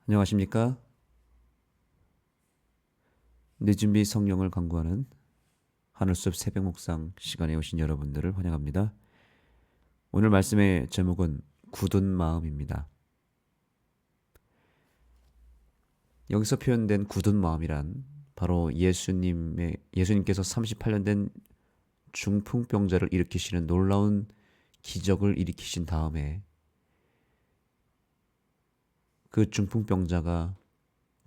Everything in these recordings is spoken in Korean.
안녕하십니까? 늦은비 성령을 강구하는 하늘숲 새벽 묵상 시간에 오신 여러분들을 환영합니다. 오늘 말씀의 제목은 굳은 마음입니다. 여기서 표현된 굳은 마음이란 바로 예수님께서 38년 된 중풍병자를 일으키시는 놀라운 기적을 일으키신 다음에 그 중풍병자가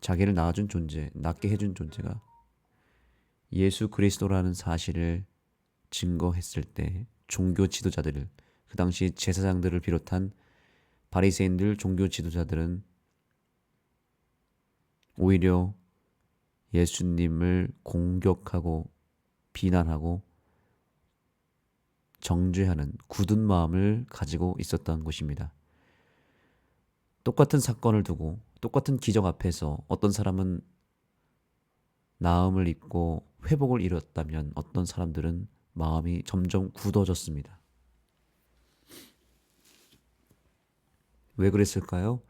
자기를 낫게 해준 존재가 예수 그리스도라는 사실을 증거했을 때 종교 지도자들, 그 당시 제사장들을 비롯한 바리새인들 종교 지도자들은 오히려 예수님을 공격하고 비난하고 정죄하는 굳은 마음을 가지고 있었던 것입니다. 똑같은 사건을 두고 똑같은 기적 앞에서 어떤 사람은 나음을 입고 회복을 이뤘다면 어떤 사람들은 마음이 점점 굳어졌습니다. 왜 그랬을까요?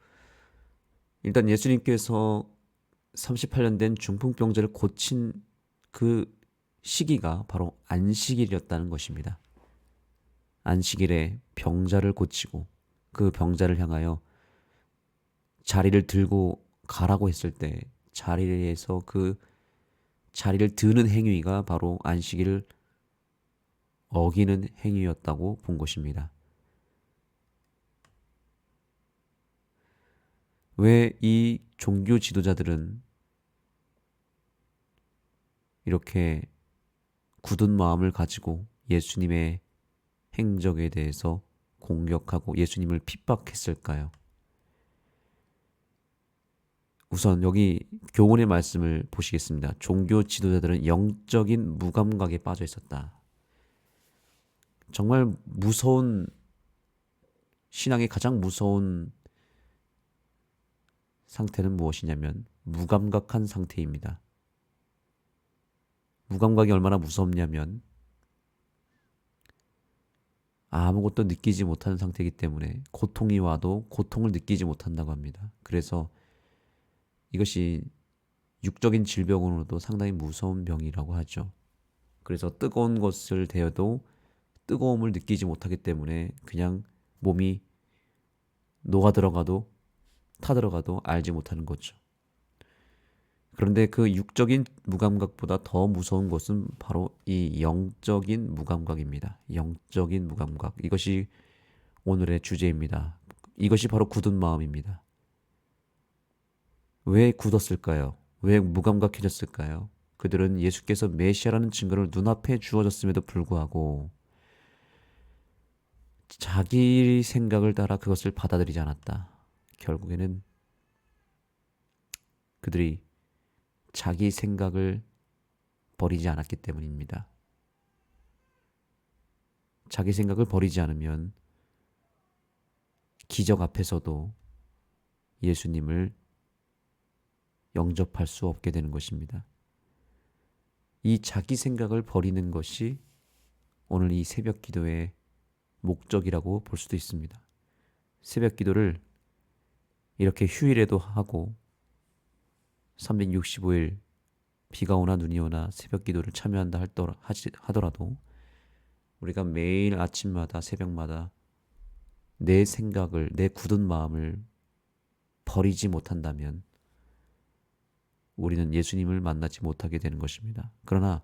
일단 예수님께서 38년 된 중풍병자를 고친 그 시기가 바로 안식일이었다는 것입니다. 안식일에 병자를 고치고 그 병자를 향하여 자리를 들고 가라고 했을 때 자리에서 그 자리를 드는 행위가 바로 안식일을 어기는 행위였다고 본 것입니다. 왜 이 종교 지도자들은 이렇게 굳은 마음을 가지고 예수님의 행적에 대해서 공격하고 예수님을 핍박했을까요? 우선 여기 교훈의 말씀을 보시겠습니다. 종교 지도자들은 영적인 무감각에 빠져 있었다. 정말 무서운, 신앙의 가장 무서운 상태는 무엇이냐면 무감각한 상태입니다. 무감각이 얼마나 무섭냐면 아무것도 느끼지 못하는 상태이기 때문에 고통이 와도 고통을 느끼지 못한다고 합니다. 그래서 이것이 육적인 질병으로도 상당히 무서운 병이라고 하죠. 그래서 뜨거운 것을 대어도 뜨거움을 느끼지 못하기 때문에 그냥 몸이 녹아 들어가도 타 들어가도 알지 못하는 거죠. 그런데 그 육적인 무감각보다 더 무서운 것은 바로 이 영적인 무감각입니다. 영적인 무감각. 이것이 오늘의 주제입니다. 이것이 바로 굳은 마음입니다. 왜 굳었을까요? 왜 무감각해졌을까요? 그들은 예수께서 메시아라는 증거를 눈앞에 주어졌음에도 불구하고 자기 생각을 따라 그것을 받아들이지 않았다. 결국에는 그들이 자기 생각을 버리지 않았기 때문입니다. 자기 생각을 버리지 않으면 기적 앞에서도 예수님을 영접할 수 없게 되는 것입니다. 이 자기 생각을 버리는 것이 오늘 이 새벽 기도의 목적이라고 볼 수도 있습니다. 새벽 기도를 이렇게 휴일에도 하고 365일 비가 오나 눈이 오나 새벽 기도를 참여한다 하더라도 우리가 매일 아침마다 새벽마다 내 생각을, 내 굳은 마음을 버리지 못한다면 우리는 예수님을 만나지 못하게 되는 것입니다. 그러나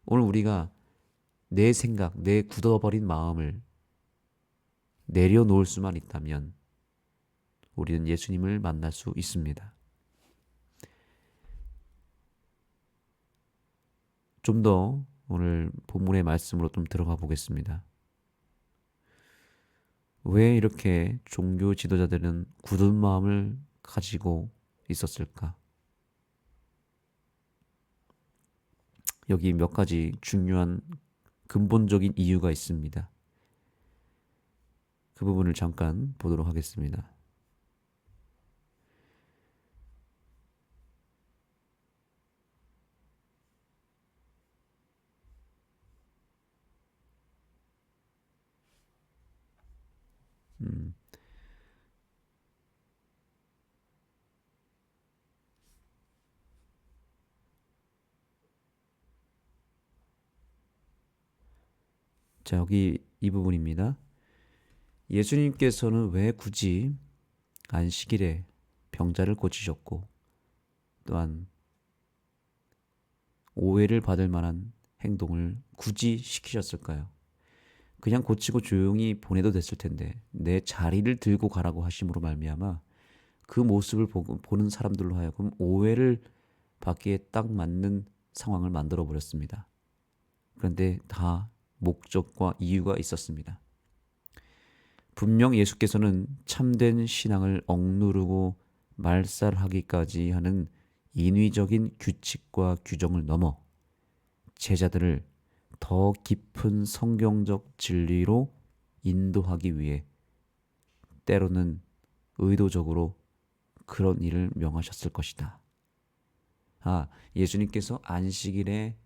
오늘 우리가 내 생각, 내 굳어버린 마음을 내려놓을 수만 있다면 우리는 예수님을 만날 수 있습니다. 좀 더 오늘 본문의 말씀으로 좀 들어가 보겠습니다. 왜 이렇게 종교 지도자들은 굳은 마음을 가지고 있었을까? 여기 몇 가지 중요한 근본적인 이유가 있습니다. 그 부분을 잠깐 보도록 하겠습니다. 음, 자, 여기 이 부분입니다. 예수님께서는 왜 굳이 안식일에 병자를 고치셨고 또한 오해를 받을 만한 행동을 굳이 시키셨을까요? 그냥 고치고 조용히 보내도 됐을 텐데 내 자리를 들고 가라고 하심으로 말미암아 그 모습을 보는 사람들로 하여금 오해를 받기에 딱 맞는 상황을 만들어 버렸습니다. 그런데 다 목적과 이유가 있었습니다. 분명 예수께서는 참된 신앙을 억누르고 말살하기까지 하는 인위적인 규칙과 규정을 넘어 제자들을 더 깊은 성경적 진리로 인도하기 위해 때로는 의도적으로 그런 일을 명하셨을 것이다. 예수님께서 안식일에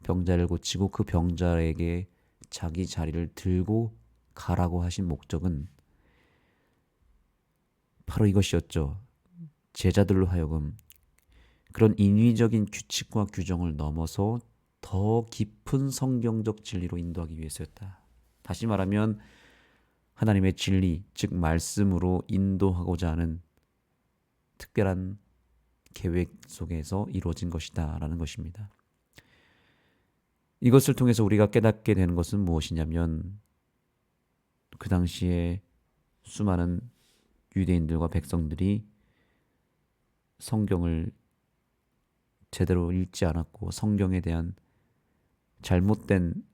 병자를 고치고 그 병자에게 자기 자리를 들고 가라고 하신 목적은 바로 이것이었죠. 제자들로 하여금 그런 인위적인 규칙과 규정을 넘어서 더 깊은 성경적 진리로 인도하기 위해서였다. 다시 말하면 하나님의 진리, 즉 말씀으로 인도하고자 하는 특별한 계획 속에서 이루어진 것이다 라는 것입니다. 이것을 통해서 우리가 깨닫게 되는 것은 무엇이냐면 그 당시에 수많은 유대인들과 백성들이 성경을 제대로 읽지 않았고 성경에 대한 잘못된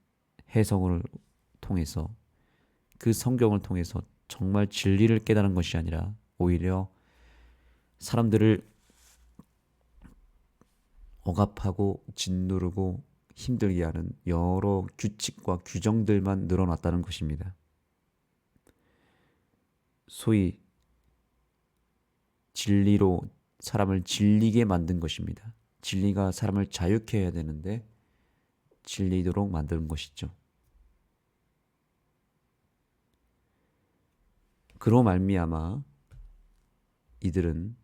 해석을 통해서 그 성경을 통해서 정말 진리를 깨달은 것이 아니라 오히려 사람들을 억압하고 짓누르고 힘들게 하는 여러 규칙과 규정들만 늘어났다는 것입니다. 소위 진리로 사람을 질리게 만든 것입니다. 진리가 사람을 자유케 해야 되는데 질리도록 만드는 것이죠. 그로 말미암아 이들은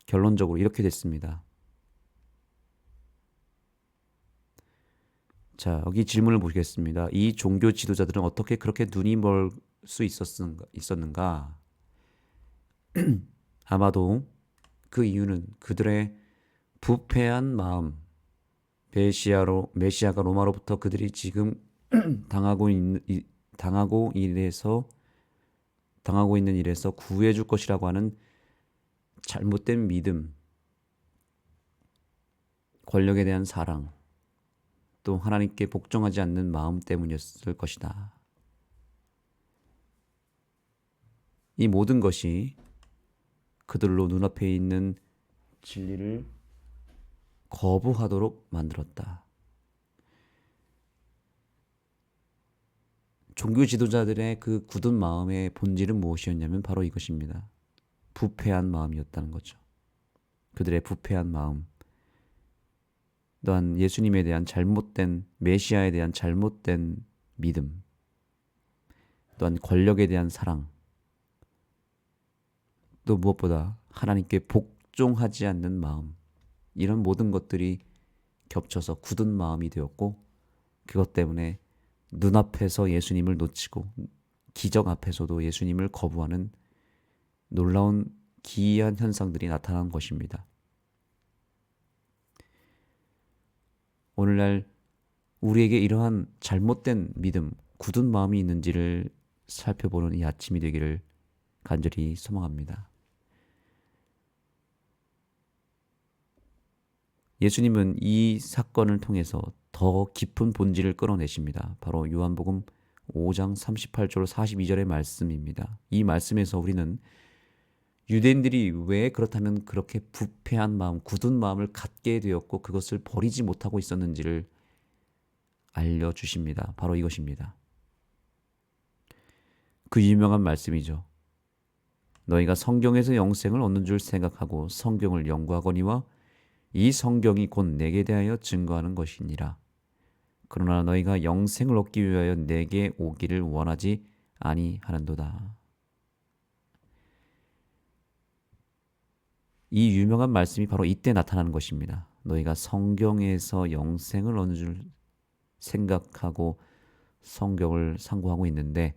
결론적으로 이렇게 됐습니다. 자, 여기 질문을 보겠습니다. 이 종교 지도자들은 어떻게 그렇게 눈이 멀 수 있었는가? 아마도 그 이유는 그들의 부패한 마음, 메시아가 로마로부터 그들이 지금 당하고 있는 일에서 구해 줄 것이라고 하는 잘못된 믿음, 권력에 대한 사랑, 또 하나님께 복종하지 않는 마음 때문이었을 것이다. 이 모든 것이 그들로 눈앞에 있는 진리를 거부하도록 만들었다. 종교 지도자들의 그 굳은 마음의 본질은 무엇이었냐면 바로 이것입니다. 부패한 마음이었다는 거죠. 그들의 부패한 마음, 또한 예수님에 대한 메시아에 대한 잘못된 믿음, 또한 권력에 대한 사랑, 또 무엇보다 하나님께 복종하지 않는 마음, 이런 모든 것들이 겹쳐서 굳은 마음이 되었고 그것 때문에 눈앞에서 예수님을 놓치고 기적 앞에서도 예수님을 거부하는 놀라운 기이한 현상들이 나타난 것입니다. 오늘날 우리에게 이러한 잘못된 믿음, 굳은 마음이 있는지를 살펴보는 이 아침이 되기를 간절히 소망합니다. 예수님은 이 사건을 통해서 더 깊은 본질을 끌어내십니다. 바로 요한복음 5장 38절 42절의 말씀입니다. 이 말씀에서 우리는 유대인들이 왜 그렇다면 그렇게 부패한 마음, 굳은 마음을 갖게 되었고 그것을 버리지 못하고 있었는지를 알려주십니다. 바로 이것입니다. 그 유명한 말씀이죠. 너희가 성경에서 영생을 얻는 줄 생각하고 성경을 연구하거니와 이 성경이 곧 내게 대하여 증거하는 것이니라. 그러나 너희가 영생을 얻기 위하여 내게 오기를 원하지 아니하는도다. 이 유명한 말씀이 바로 이때 나타나는 것입니다. 너희가 성경에서 영생을 얻는 줄 생각하고 성경을 상고하고 있는데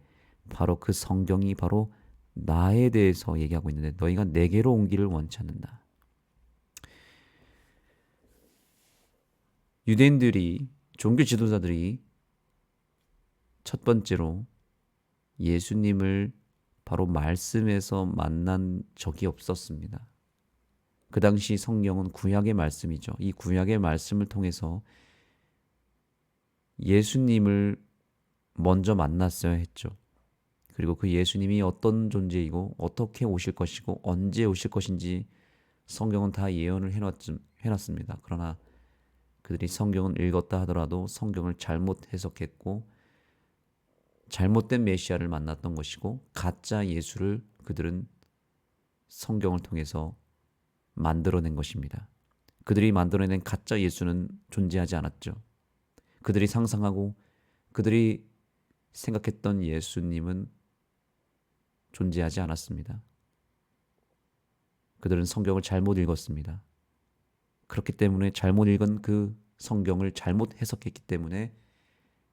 바로 그 성경이 바로 나에 대해서 얘기하고 있는데 너희가 내게로 오기를 원치 않는다. 유대인들이 종교 지도자들이 첫 번째로 예수님을 바로 말씀에서 만난 적이 없었습니다. 그 당시 성경은 구약의 말씀이죠. 이 구약의 말씀을 통해서 예수님을 먼저 만났어야 했죠. 그리고 그 예수님이 어떤 존재이고 어떻게 오실 것이고 언제 오실 것인지 성경은 다 예언을 해놨습니다. 그러나 그들이 성경을 읽었다 하더라도 성경을 잘못 해석했고 잘못된 메시아를 만났던 것이고 가짜 예수를 그들은 성경을 통해서 만들어낸 것입니다. 그들이 만들어낸 가짜 예수는 존재하지 않았죠. 그들이 상상하고 그들이 생각했던 예수님은 존재하지 않았습니다. 그들은 성경을 잘못 읽었습니다. 그렇기 때문에 잘못 읽은 그 성경을 잘못 해석했기 때문에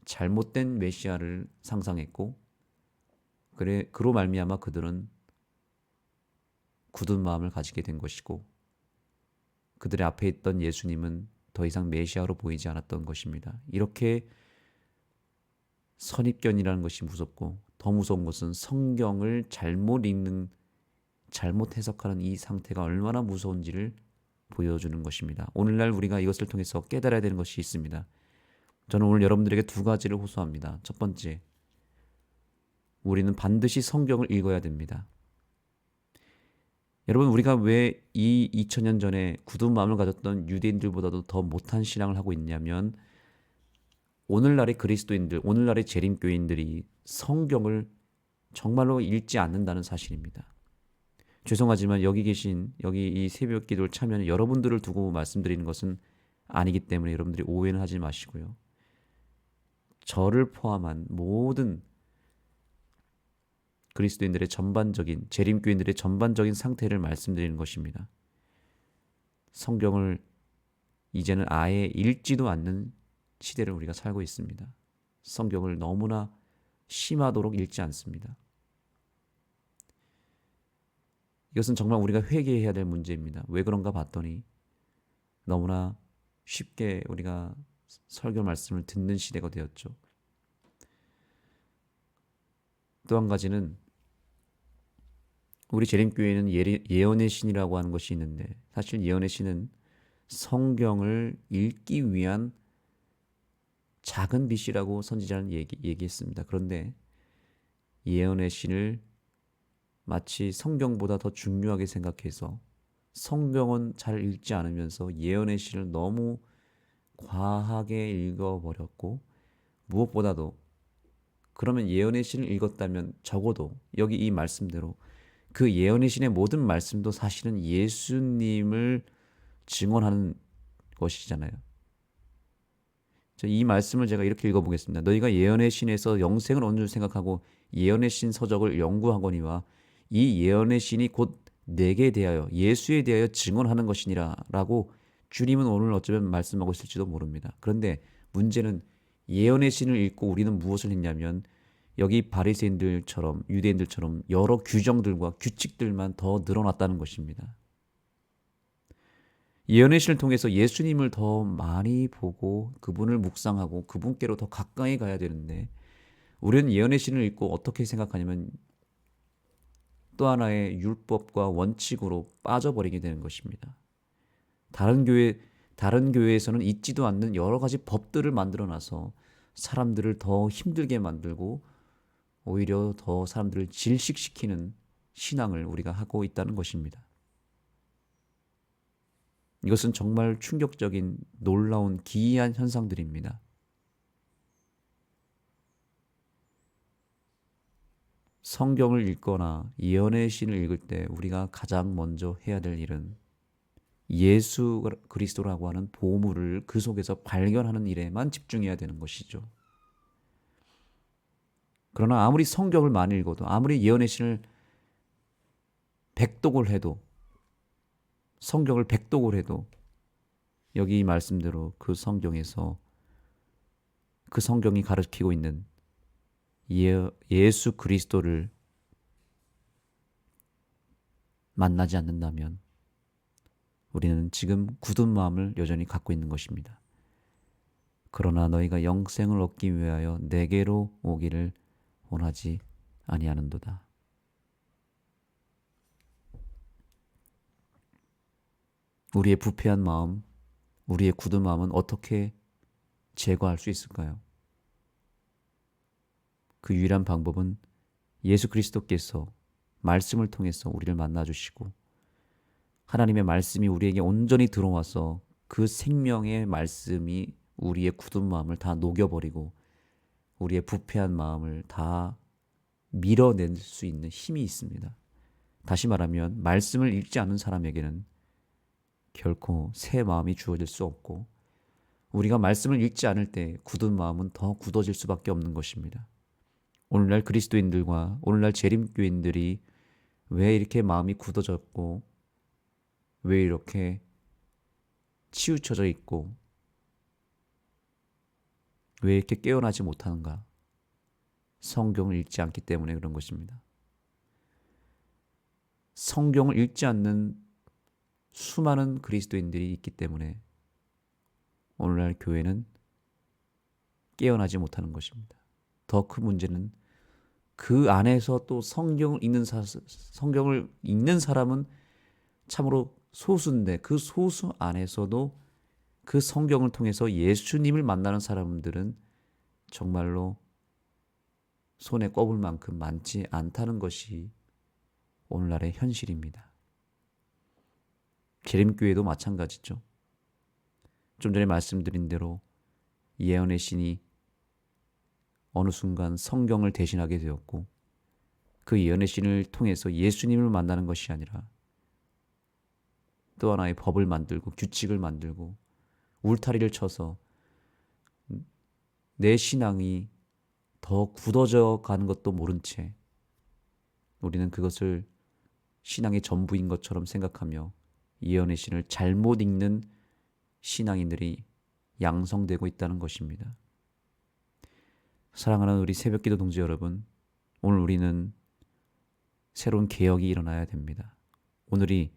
잘못된 메시아를 상상했고 그로 말미암아 그들은 굳은 마음을 가지게 된 것이고 그들의 앞에 있던 예수님은 더 이상 메시아로 보이지 않았던 것입니다. 이렇게 선입견이라는 것이 무섭고 더 무서운 것은 성경을 잘못 읽는 잘못 해석하는 이 상태가 얼마나 무서운지를 보여주는 것입니다. 오늘날 우리가 이것을 통해서 깨달아야 되는 것이 있습니다. 저는 오늘 여러분들에게 두 가지를 호소합니다. 첫 번째, 우리는 반드시 성경을 읽어야 됩니다. 여러분, 우리가 왜 이 2000년 전에 굳은 마음을 가졌던 유대인들보다도 더 못한 신앙을 하고 있냐면 오늘날의 그리스도인들, 오늘날의 재림교인들이 성경을 정말로 읽지 않는다는 사실입니다. 죄송하지만 여기 이 새벽 기도를 참여하는 여러분들을 두고 말씀드리는 것은 아니기 때문에 여러분들이 오해는 하지 마시고요. 저를 포함한 모든 그리스도인들의 전반적인 재림교인들의 전반적인 상태를 말씀드리는 것입니다. 성경을 이제는 아예 읽지도 않는 시대를 우리가 살고 있습니다. 성경을 너무나 심하도록 읽지 않습니다. 이것은 정말 우리가 회개해야 될 문제입니다. 왜 그런가 봤더니 너무나 쉽게 우리가 설교 말씀을 듣는 시대가 되었죠. 또 한 가지는 우리 재림교회는 예언의 신이라고 하는 것이 있는데 사실 예언의 신은 성경을 읽기 위한 작은 빛이라고 선지자는 얘기했습니다. 그런데 예언의 신을 마치 성경보다 더 중요하게 생각해서 성경은 잘 읽지 않으면서 예언의 신을 너무 과하게 읽어버렸고 무엇보다도 그러면 예언의 신을 읽었다면 적어도 여기 이 말씀대로 그 예언의 신의 모든 말씀도 사실은 예수님을 증언하는 것이잖아요. 이 말씀을 제가 이렇게 읽어보겠습니다. 너희가 예언의 신에서 영생을 얻는 줄 생각하고 예언의 신 서적을 연구하거니와 이 예언의 신이 곧 내게 대하여 예수에 대하여 증언하는 것이니라 라고 주님은 오늘 어쩌면 말씀하고 있을지도 모릅니다. 그런데 문제는 예언의 신을 읽고 우리는 무엇을 했냐면 여기 바리새인들처럼 유대인들처럼 여러 규정들과 규칙들만 더 늘어났다는 것입니다. 예언의 신을 통해서 예수님을 더 많이 보고 그분을 묵상하고 그분께로 더 가까이 가야 되는데 우리는 예언의 신을 읽고 어떻게 생각하냐면 또 하나의 율법과 원칙으로 빠져버리게 되는 것입니다. 다른 교회에서는 있지도 않는 여러 가지 법들을 만들어놔서 사람들을 더 힘들게 만들고 오히려 더 사람들을 질식시키는 신앙을 우리가 하고 있다는 것입니다. 이것은 정말 충격적인 놀라운 기이한 현상들입니다. 성경을 읽거나 예언의 신을 읽을 때 우리가 가장 먼저 해야 될 일은 예수 그리스도라고 하는 보물을 그 속에서 발견하는 일에만 집중해야 되는 것이죠. 그러나 아무리 성경을 많이 읽어도, 아무리 예언의 신을 백독을 해도, 성경을 백독을 해도 여기 이 말씀대로 그 성경에서 그 성경이 가르치고 있는 예수 그리스도를 만나지 않는다면 우리는 지금 굳은 마음을 여전히 갖고 있는 것입니다. 그러나 너희가 영생을 얻기 위하여 내게로 오기를 원하지 아니하는도다. 우리의 부패한 마음, 우리의 굳은 마음은 어떻게 제거할 수 있을까요? 그 유일한 방법은 예수 그리스도께서 말씀을 통해서 우리를 만나주시고 하나님의 말씀이 우리에게 온전히 들어와서 그 생명의 말씀이 우리의 굳은 마음을 다 녹여버리고 우리의 부패한 마음을 다 밀어낼 수 있는 힘이 있습니다. 다시 말하면 말씀을 읽지 않는 사람에게는 결코 새 마음이 주어질 수 없고 우리가 말씀을 읽지 않을 때 굳은 마음은 더 굳어질 수밖에 없는 것입니다. 오늘날 그리스도인들과 오늘날 재림교인들이 왜 이렇게 마음이 굳어졌고 왜 이렇게 치우쳐져 있고 왜 이렇게 깨어나지 못하는가? 성경을 읽지 않기 때문에 그런 것입니다. 성경을 읽지 않는 수많은 그리스도인들이 있기 때문에 오늘날 교회는 깨어나지 못하는 것입니다. 더 큰 문제는 그 안에서 또 성경을 읽는 사람은 참으로 소수인데 그 소수 안에서도 그 성경을 통해서 예수님을 만나는 사람들은 정말로 손에 꼽을 만큼 많지 않다는 것이 오늘날의 현실입니다. 재림교회도 마찬가지죠. 좀 전에 말씀드린 대로 예언의 신이 어느 순간 성경을 대신하게 되었고 그 예언의 신을 통해서 예수님을 만나는 것이 아니라 또 하나의 법을 만들고 규칙을 만들고 울타리를 쳐서 내 신앙이 더 굳어져 가는 것도 모른 채 우리는 그것을 신앙의 전부인 것처럼 생각하며 예언의 신을 잘못 읽는 신앙인들이 양성되고 있다는 것입니다. 사랑하는 우리 새벽기도 동지 여러분, 오늘 우리는 새로운 개혁이 일어나야 됩니다. 오늘이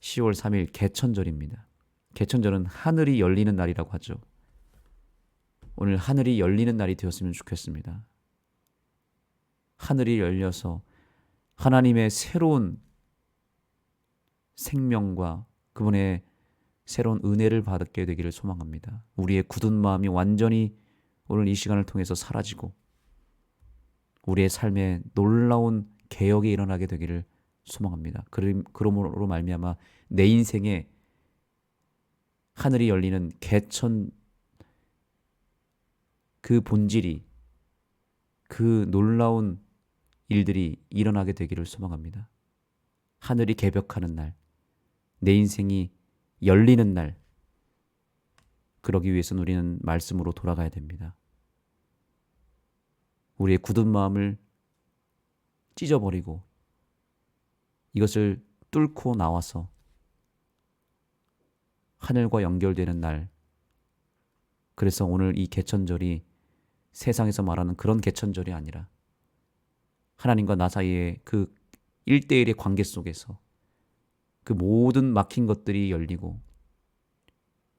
10월 3일 개천절입니다. 개천절은 하늘이 열리는 날이라고 하죠. 오늘 하늘이 열리는 날이 되었으면 좋겠습니다. 하늘이 열려서 하나님의 새로운 생명과 그분의 새로운 은혜를 받게 되기를 소망합니다. 우리의 굳은 마음이 완전히 오늘 이 시간을 통해서 사라지고 우리의 삶에 놀라운 개혁이 일어나게 되기를 소망합니다. 그러므로 말미암아 내 인생에 하늘이 열리는 개천 그 본질이 그 놀라운 일들이 일어나게 되기를 소망합니다. 하늘이 개벽하는 날, 내 인생이 열리는 날, 그러기 위해서는 우리는 말씀으로 돌아가야 됩니다. 우리의 굳은 마음을 찢어버리고 이것을 뚫고 나와서 하늘과 연결되는 날, 그래서 오늘 이 개천절이 세상에서 말하는 그런 개천절이 아니라 하나님과 나 사이의 그 1대1의 관계 속에서 그 모든 막힌 것들이 열리고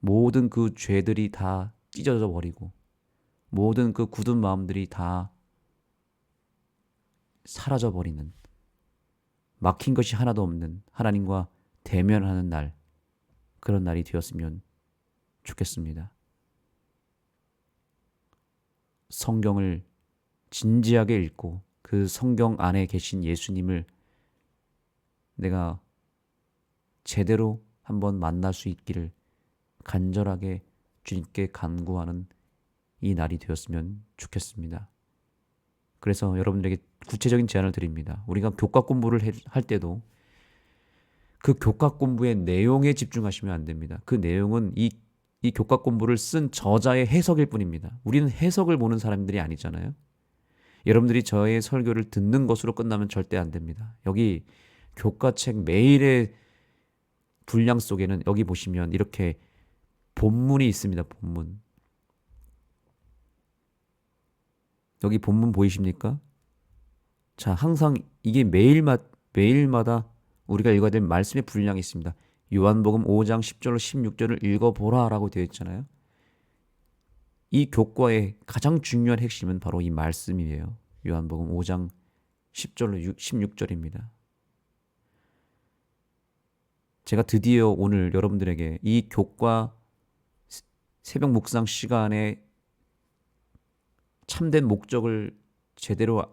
모든 그 죄들이 다 찢어져 버리고 모든 그 굳은 마음들이 다 사라져 버리는 막힌 것이 하나도 없는 하나님과 대면하는 날, 그런 날이 되었으면 좋겠습니다. 성경을 진지하게 읽고 그 성경 안에 계신 예수님을 내가 제대로 한번 만날 수 있기를 간절하게 주님께 간구하는 이 날이 되었으면 좋겠습니다. 그래서 여러분들에게 구체적인 제안을 드립니다. 우리가 교과 공부를 할 때도 그 교과 공부의 내용에 집중하시면 안 됩니다. 그 내용은 이 교과 공부를 쓴 저자의 해석일 뿐입니다. 우리는 해석을 보는 사람들이 아니잖아요. 여러분들이 저의 설교를 듣는 것으로 끝나면 절대 안 됩니다. 여기 교과책 매일의 분량 속에는 여기 보시면 이렇게 본문이 있습니다. 본문. 여기 본문 보이십니까? 자, 항상 이게 매일마다 우리가 읽어야 될 말씀의 분량이 있습니다. 요한복음 5장 10절로 16절을 읽어보라 라고 되어 있잖아요. 이 교과의 가장 중요한 핵심은 바로 이 말씀이에요. 요한복음 5장 10절로 16절입니다. 제가 드디어 오늘 여러분들에게 이 교과 새벽 묵상 시간에 참된 목적을 제대로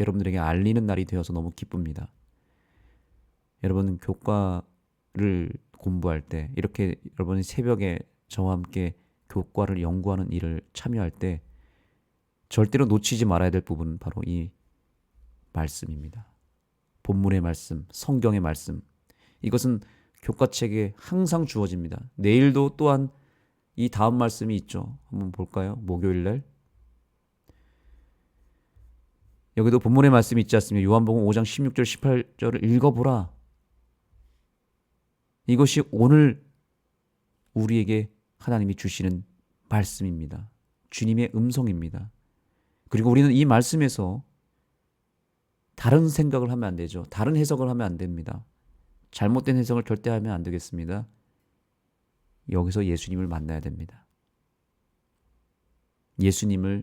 여러분들에게 알리는 날이 되어서 너무 기쁩니다. 여러분 교과를 공부할 때 이렇게 여러분이 새벽에 저와 함께 교과를 연구하는 일을 참여할 때 절대로 놓치지 말아야 될 부분은 바로 이 말씀입니다. 본문의 말씀, 성경의 말씀. 이것은 교과책에 항상 주어집니다. 내일도 또한 이 다음 말씀이 있죠. 한번 볼까요? 목요일 날. 여기도 본문의 말씀이 있지 않습니까? 요한복음 5장 16절 18절을 읽어보라. 이것이 오늘 우리에게 하나님이 주시는 말씀입니다. 주님의 음성입니다. 그리고 우리는 이 말씀에서 다른 생각을 하면 안 되죠. 다른 해석을 하면 안 됩니다. 잘못된 해석을 절대 하면 안 되겠습니다. 여기서 예수님을 만나야 됩니다. 예수님의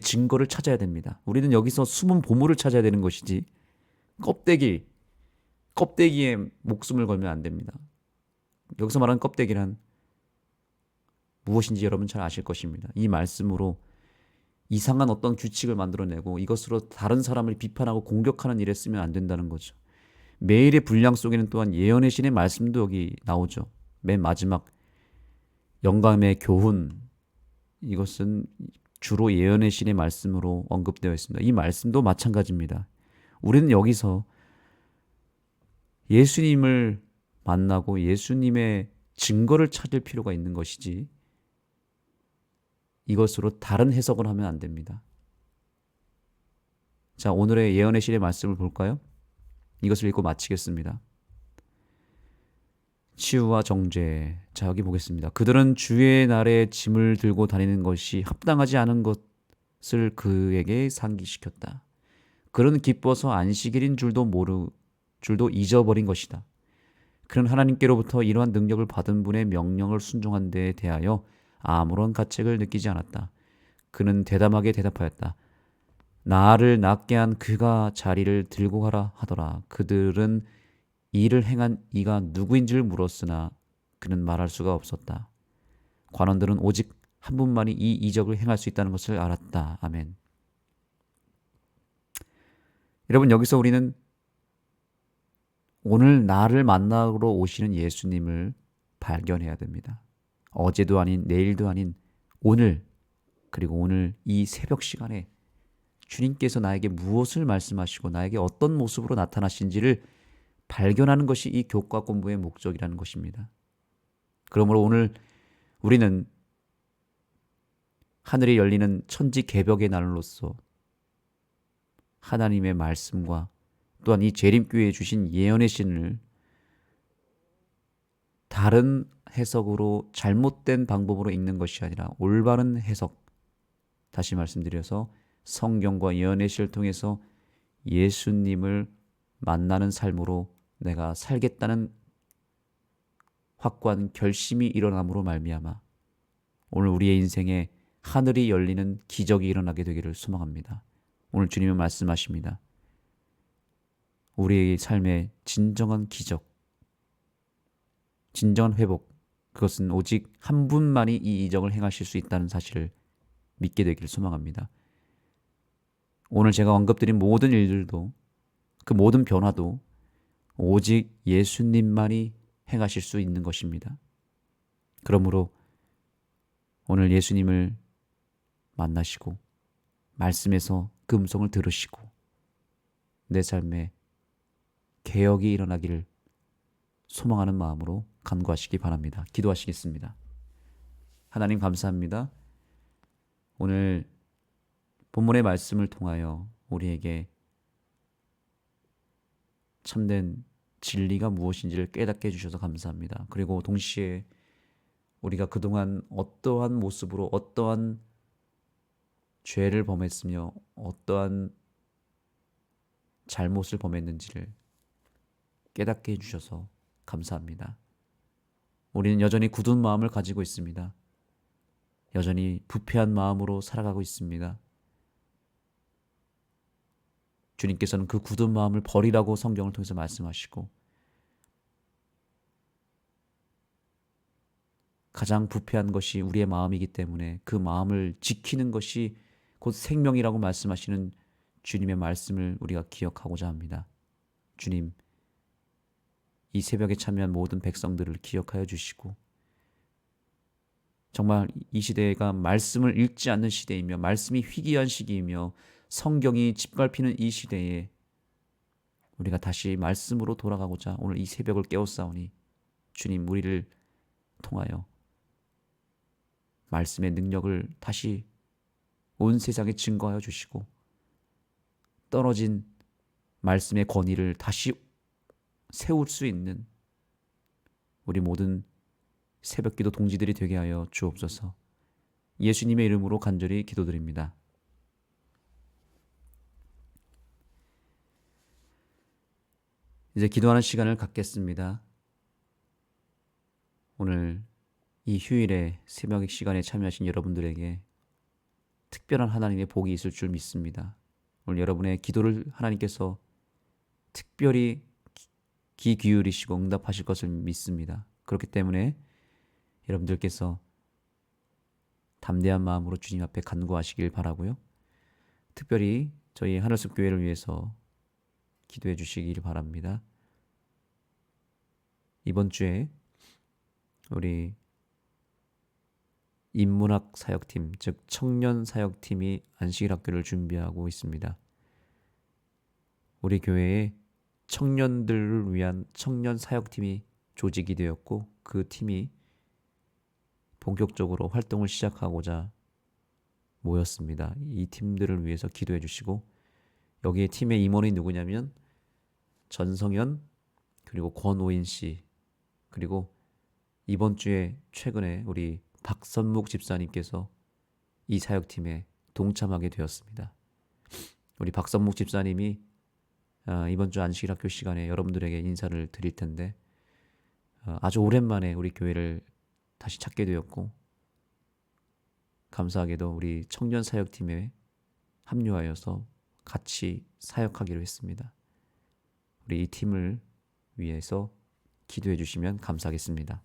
증거를 찾아야 됩니다. 우리는 여기서 숨은 보물을 찾아야 되는 것이지 껍데기에 목숨을 걸면 안 됩니다. 여기서 말하는 껍데기란 무엇인지 여러분 잘 아실 것입니다. 이 말씀으로 이상한 어떤 규칙을 만들어내고 이것으로 다른 사람을 비판하고 공격하는 일에 쓰면 안 된다는 거죠. 매일의 분량 속에는 또한 예언의 신의 말씀도 여기 나오죠. 맨 마지막 영감의 교훈, 이것은 주로 예언의 신의 말씀으로 언급되어 있습니다. 이 말씀도 마찬가지입니다. 우리는 여기서 예수님을 만나고 예수님의 증거를 찾을 필요가 있는 것이지 이것으로 다른 해석을 하면 안 됩니다. 자, 오늘의 예언의 신의 말씀을 볼까요? 이것을 읽고 마치겠습니다. 치유와 정죄. 자, 여기 보겠습니다. 그들은 주의 날에 짐을 들고 다니는 것이 합당하지 않은 것을 그에게 상기시켰다. 그는 기뻐서 안식일인 줄도 잊어버린 것이다. 그는 하나님께로부터 이러한 능력을 받은 분의 명령을 순종한 데에 대하여 아무런 가책을 느끼지 않았다. 그는 대담하게 대답하였다. 나를 낫게 한 그가 자리를 들고 가라 하더라. 그들은 이를 행한 이가 누구인지를 물었으나 그는 말할 수가 없었다. 관원들은 오직 한 분만이 이 이적을 행할 수 있다는 것을 알았다. 아멘. 여러분, 여기서 우리는 오늘 나를 만나러 오시는 예수님을 발견해야 됩니다. 어제도 아닌 내일도 아닌 오늘, 그리고 오늘 이 새벽 시간에 주님께서 나에게 무엇을 말씀하시고 나에게 어떤 모습으로 나타나신지를 발견하는 것이 이 교과 공부의 목적이라는 것입니다. 그러므로 오늘 우리는 하늘이 열리는 천지 개벽의 날로서 하나님의 말씀과 또한 이 재림교회에 주신 예언의 신을 다른 해석으로 잘못된 방법으로 읽는 것이 아니라 올바른 해석, 다시 말씀드려서 성경과 예언의 신을 통해서 예수님을 만나는 삶으로 내가 살겠다는 확고한 결심이 일어남으로 말미암아 오늘 우리의 인생에 하늘이 열리는 기적이 일어나게 되기를 소망합니다. 오늘 주님은 말씀하십니다. 우리의 삶의 진정한 기적, 진정한 회복, 그것은 오직 한 분만이 이 이적을 행하실 수 있다는 사실을 믿게 되기를 소망합니다. 오늘 제가 언급드린 모든 일들도, 그 모든 변화도 오직 예수님만이 행하실 수 있는 것입니다. 그러므로 오늘 예수님을 만나시고 말씀에서 그 음성을 들으시고 내 삶에 개혁이 일어나기를 소망하는 마음으로 간구하시기 바랍니다. 기도하시겠습니다. 하나님 감사합니다. 오늘 본문의 말씀을 통하여 우리에게 참된 진리가 무엇인지를 깨닫게 해주셔서 감사합니다. 그리고 동시에 우리가 그동안 어떠한 모습으로 어떠한 죄를 범했으며 어떠한 잘못을 범했는지를 깨닫게 해주셔서 감사합니다. 우리는 여전히 굳은 마음을 가지고 있습니다. 여전히 부패한 마음으로 살아가고 있습니다. 주님께서는 그 굳은 마음을 버리라고 성경을 통해서 말씀하시고 가장 부패한 것이 우리의 마음이기 때문에 그 마음을 지키는 것이 곧 생명이라고 말씀하시는 주님의 말씀을 우리가 기억하고자 합니다. 주님, 이 새벽에 참여한 모든 백성들을 기억하여 주시고 정말 이 시대가 말씀을 읽지 않는 시대이며 말씀이 희귀한 시기이며 성경이 짓밟히는 이 시대에 우리가 다시 말씀으로 돌아가고자 오늘 이 새벽을 깨웠사오니 주님, 우리를 통하여 말씀의 능력을 다시 온 세상에 증거하여 주시고 떨어진 말씀의 권위를 다시 세울 수 있는 우리 모든 새벽기도 동지들이 되게 하여 주옵소서. 예수님의 이름으로 간절히 기도드립니다. 이제 기도하는 시간을 갖겠습니다. 오늘 이 휴일에 새벽 시간에 참여하신 여러분들에게 특별한 하나님의 복이 있을 줄 믿습니다. 오늘 여러분의 기도를 하나님께서 특별히 귀 기울이시고 응답하실 것을 믿습니다. 그렇기 때문에 여러분들께서 담대한 마음으로 주님 앞에 간구하시길 바라고요. 특별히 저희 하늘숲 교회를 위해서 기도해 주시길 바랍니다. 이번 주에 우리 인문학 사역팀, 즉 청년 사역팀이 안식일 학교를 준비하고 있습니다. 우리 교회에 청년들을 위한 청년 사역팀이 조직이 되었고 그 팀이 본격적으로 활동을 시작하고자 모였습니다. 이 팀들을 위해서 기도해 주시고 여기에 팀의 임원이 누구냐면 전성현 그리고 권오인 씨 그리고 이번 주에 최근에 우리 박선묵 집사님께서 이 사역팀에 동참하게 되었습니다. 우리 박선묵 집사님이 이번 주 안식일 학교 시간에 여러분들에게 인사를 드릴 텐데 아주 오랜만에 우리 교회를 다시 찾게 되었고 감사하게도 우리 청년 사역팀에 합류하여서 같이 사역하기로 했습니다. 우리 이 팀을 위해서 기도해 주시면 감사하겠습니다.